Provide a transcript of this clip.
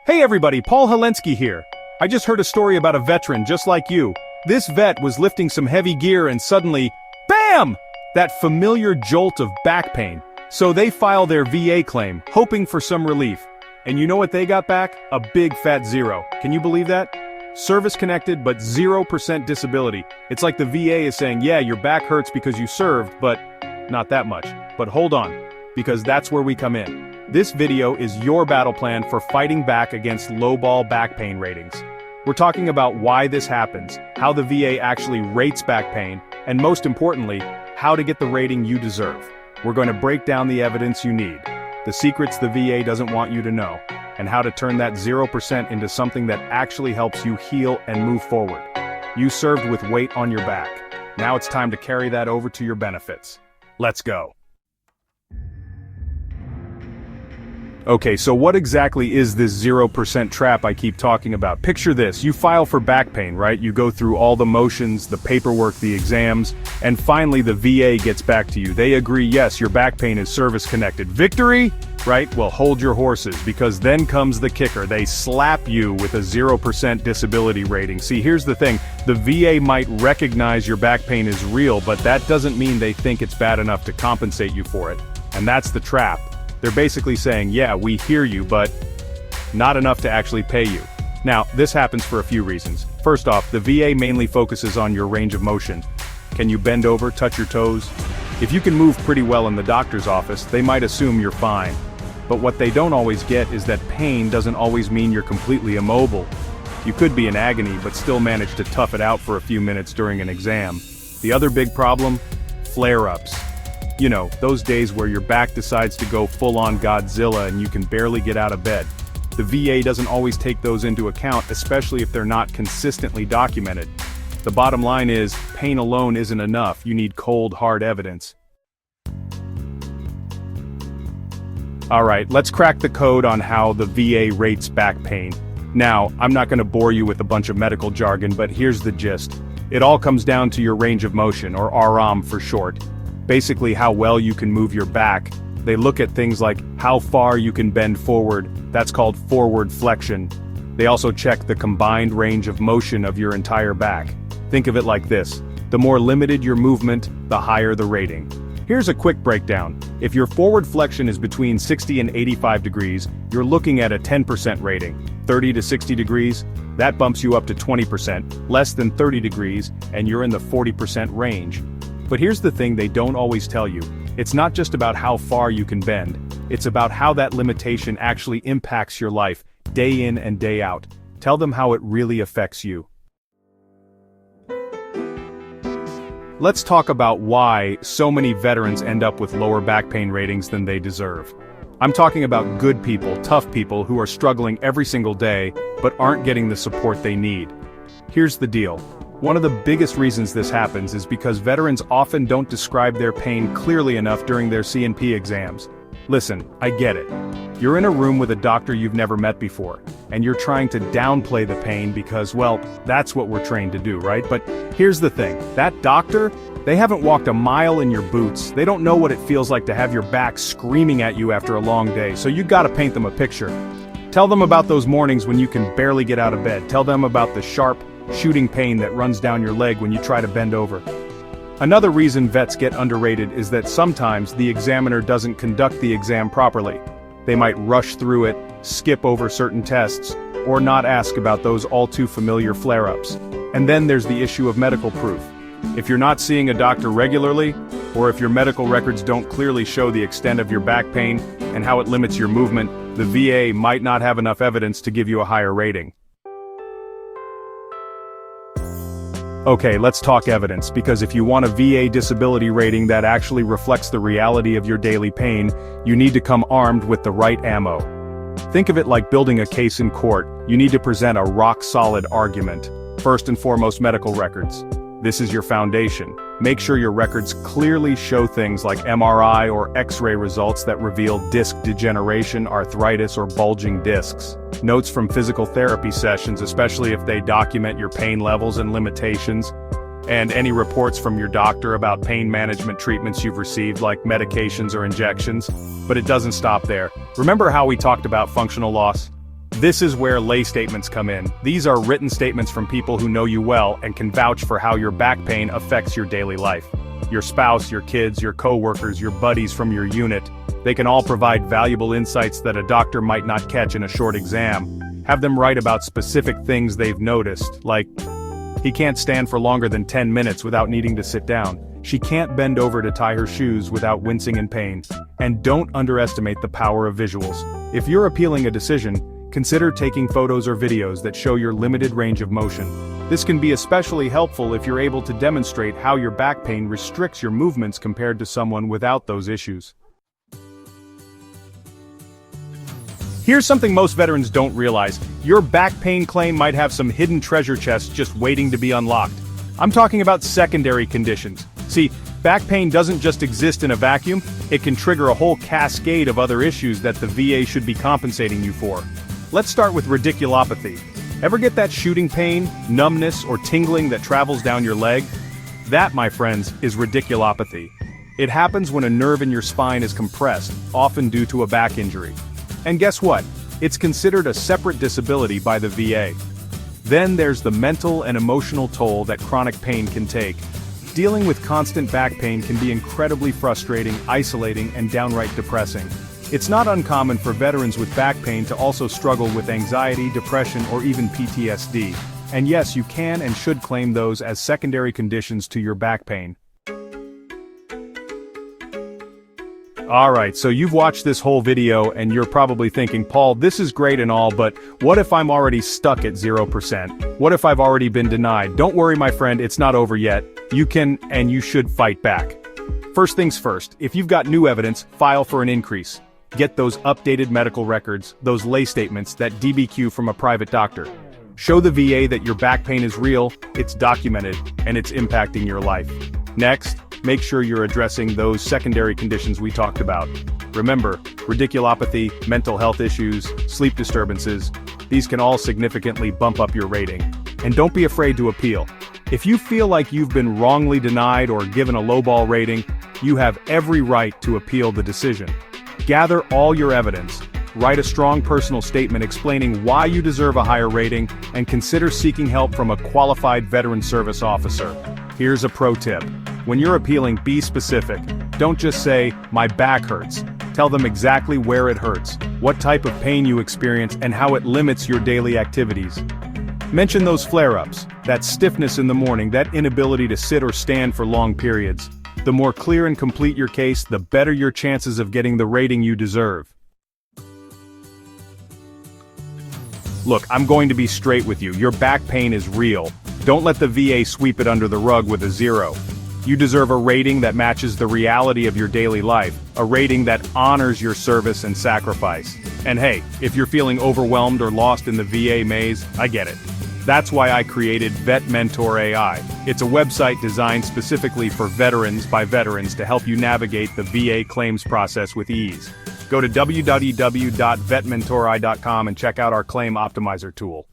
Hey everybody, Paul Helensky here. I just heard a story about a veteran just like you. This vet was lifting some heavy gear and suddenly, BAM! That familiar jolt of back pain. So they file their VA claim, hoping for some relief. And you know what they got back? A big fat zero. Can you believe that? Service connected, but 0% disability. It's like the VA is saying, yeah, your back hurts because you served, but not that much. But hold on, because that's where we come in. This video is your battle plan for fighting back against lowball back pain ratings. We're talking about why this happens, how the VA actually rates back pain, and most importantly, how to get the rating you deserve. We're going to break down the evidence you need, the secrets the VA doesn't want you to know, and how to turn that 0% into something that actually helps you heal and move forward. You served with weight on your back. Now it's time to carry that over to your benefits. Let's go. Okay, so what exactly is this 0% trap I keep talking about? Picture this, you file for back pain, right? You go through all the motions, the paperwork, the exams, and finally the VA gets back to you. They agree, yes, your back pain is service connected. Victory? Right? Well, hold your horses, because then comes the kicker. They slap you with a 0% disability rating. See, here's the thing, the VA might recognize your back pain is real, but that doesn't mean they think it's bad enough to compensate you for it. And that's the trap. They're basically saying, yeah, we hear you, but not enough to actually pay you. Now, this happens for a few reasons. First off, the VA mainly focuses on your range of motion. Can you bend over, touch your toes? If you can move pretty well in the doctor's office, they might assume you're fine. But what they don't always get is that pain doesn't always mean you're completely immobile. You could be in agony, but still manage to tough it out for a few minutes during an exam. The other big problem? Flare-ups. You know, those days where your back decides to go full-on Godzilla and you can barely get out of bed. The VA doesn't always take those into account, especially if they're not consistently documented. The bottom line is, pain alone isn't enough, you need cold, hard evidence. Alright, let's crack the code on how the VA rates back pain. Now, I'm not going to bore you with a bunch of medical jargon, but here's the gist. It all comes down to your range of motion, or ROM for short. Basically how well you can move your back. They look at things like how far you can bend forward, that's called forward flexion. They also check the combined range of motion of your entire back. Think of it like this, the more limited your movement, the higher the rating. Here's a quick breakdown. If your forward flexion is between 60 and 85 degrees, you're looking at a 10% rating. 30 to 60 degrees, that bumps you up to 20%, less than 30 degrees, and you're in the 40% range. But here's the thing they don't always tell you. It's not just about how far you can bend. It's about how that limitation actually impacts your life, day in and day out. Tell them how it really affects you. Let's talk about why so many veterans end up with lower back pain ratings than they deserve. I'm talking about good people, tough people who are struggling every single day, but aren't getting the support they need. Here's the deal. One of the biggest reasons this happens is because veterans often don't describe their pain clearly enough during their C&P exams. Listen, I get it. You're in a room with a doctor you've never met before, and you're trying to downplay the pain because, well, that's what we're trained to do, right? But here's the thing, that doctor, they haven't walked a mile in your boots. They don't know what it feels like to have your back screaming at you after a long day, so you gotta paint them a picture. Tell them about those mornings when you can barely get out of bed. Tell them about the sharp, shooting pain that runs down your leg when you try to bend over. Another reason vets get underrated is that sometimes the examiner doesn't conduct the exam properly. They might rush through it, skip over certain tests, or not ask about those all too familiar flare-ups. And then there's the issue of medical proof. If you're not seeing a doctor regularly, or if your medical records don't clearly show the extent of your back pain and how it limits your movement, the VA might not have enough evidence to give you a higher rating. Okay, let's talk evidence, because if you want a VA disability rating that actually reflects the reality of your daily pain, you need to come armed with the right ammo. Think of it like building a case in court. You need to present a rock-solid argument. First and foremost, medical records. This is your foundation. Make sure your records clearly show things like MRI or X-ray results that reveal disc degeneration, arthritis, or bulging discs. Notes from physical therapy sessions, especially if they document your pain levels and limitations. And any reports from your doctor about pain management treatments you've received, like medications or injections. But it doesn't stop there. Remember how we talked about functional loss? This is where lay statements come in. These are written statements from people who know you well and can vouch for how your back pain affects your daily life. Your spouse, your kids, your co-workers, your buddies from your unit. They can all provide valuable insights that a doctor might not catch in a short exam. Have them write about specific things they've noticed, like, he can't stand for longer than 10 minutes without needing to sit down. She can't bend over to tie her shoes without wincing in pain. And don't underestimate the power of visuals. If you're appealing a decision, consider taking photos or videos that show your limited range of motion. This can be especially helpful if you're able to demonstrate how your back pain restricts your movements compared to someone without those issues. Here's something most veterans don't realize. Your back pain claim might have some hidden treasure chests just waiting to be unlocked. I'm talking about secondary conditions. See, back pain doesn't just exist in a vacuum, it can trigger a whole cascade of other issues that the VA should be compensating you for. Let's start with radiculopathy. Ever get that shooting pain, numbness, or tingling that travels down your leg? That, my friends, is radiculopathy. It happens when a nerve in your spine is compressed, often due to a back injury. And guess what? It's considered a separate disability by the VA. Then there's the mental and emotional toll that chronic pain can take. Dealing with constant back pain can be incredibly frustrating, isolating, and downright depressing. It's not uncommon for veterans with back pain to also struggle with anxiety, depression, or even PTSD. And yes, you can and should claim those as secondary conditions to your back pain. Alright, so you've watched this whole video and you're probably thinking, Paul, this is great and all, but what if I'm already stuck at 0%? What if I've already been denied? Don't worry, my friend, it's not over yet. You can and you should fight back. First things first, if you've got new evidence, file for an increase. Get those updated medical records, those lay statements, that DBQ from a private doctor. Show the VA that your back pain is real, it's documented, and it's impacting your life. Next, make sure you're addressing those secondary conditions we talked about. Remember, radiculopathy, mental health issues, sleep disturbances, these can all significantly bump up your rating. And don't be afraid to appeal. If you feel like you've been wrongly denied or given a lowball rating, you have every right to appeal the decision. Gather all your evidence, write a strong personal statement explaining why you deserve a higher rating, and consider seeking help from a qualified veteran service officer. Here's a pro tip. When you're appealing, be specific. Don't just say, my back hurts. Tell them exactly where it hurts, what type of pain you experience, and how it limits your daily activities. Mention those flare-ups, that stiffness in the morning, that inability to sit or stand for long periods. The more clear and complete your case, the better your chances of getting the rating you deserve. Look, I'm going to be straight with you. Your back pain is real. Don't let the VA sweep it under the rug with a 0. You deserve a rating that matches the reality of your daily life, a rating that honors your service and sacrifice. And hey, if you're feeling overwhelmed or lost in the VA maze, I get it. That's why I created Vet Mentor AI. It's a website designed specifically for veterans by veterans to help you navigate the VA claims process with ease. Go to www.vetmentori.com and check out our claim optimizer tool.